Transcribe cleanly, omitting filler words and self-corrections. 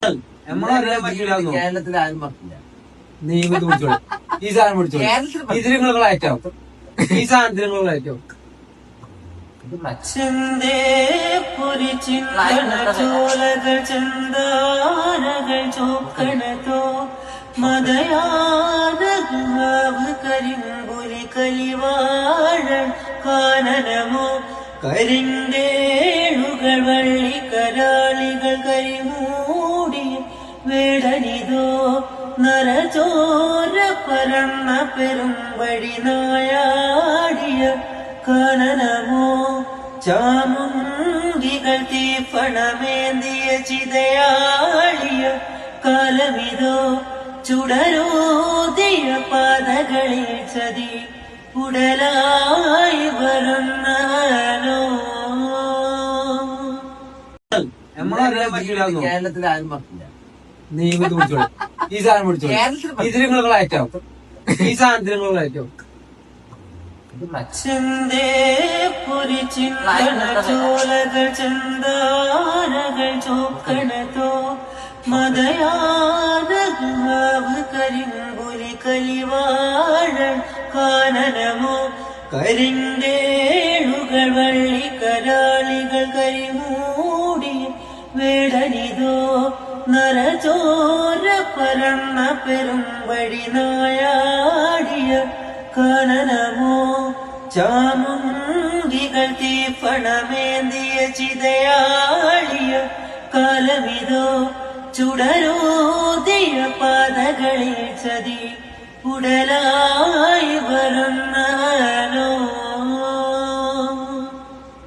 നമ്മളറിയാൻ പറ്റില്ല. കേരളത്തിൽ ആരും പറഞ്ഞില്ല. നീ പിടിച്ചോളൂ, ഈ സാധനം പിടിച്ചോളൂ. ഇതിൽ നിങ്ങൾ അയറ്റാവും, ഈ സാധനത്തിൽ നിങ്ങൾ അയറ്റാവും. ചോലകൾ ചന്ദാനകൾ ചോക്കണത്തോ മതയാനവ് കരിമ്പുലി കലിവാഴ കാനനമോ കരിന്തേഴുകൾ വള്ളിക്കരാളികൾ കരിമൂടി വേടനിതോ നരചോര പരന്ന പെരുമ്പടി നായാടിയ കാനനമോ ചാമുണ്ടികൾ തീപ്പണമേന്തിയ ചിതയാളിയ കാലമിതോ ചുടരോതിയ പാതകളിൽ ചതി ഉടലായി വരുന്നോ. നമ്മളറിയാൻ പറ്റില്ല. കേരളത്തിൽ ആരും പറഞ്ഞില്ല. നീ പിടിച്ചോളൂ, ഈ സാധനം പിടിച്ചോളൂ. ഇതിൽ നിങ്ങൾ അയറ്റാവും, ഈ സാധനത്തിൽ നിങ്ങൾ അയറ്റാവും. ചോലകൾ ചന്ദാനകൾ ചോക്കണത്തോ മതയാനവ് കരിമ്പുലി കലിവാഴ കാനനമോ കരിന്തേഴുകൾ വള്ളിക്കരാളികൾ കരിമൂടി വേടനിതോ നരചോര പരന്ന പെരുമ്പടി നായാടിയ കാനനമോ ചാമുണ്ടികൾ തീപ്പണമേന്തിയ ചിതയാളിയ കാലമിതോ ചുടരോതിയ പാതകളിൽ ചതി ഉടലായി വരുന്നോ.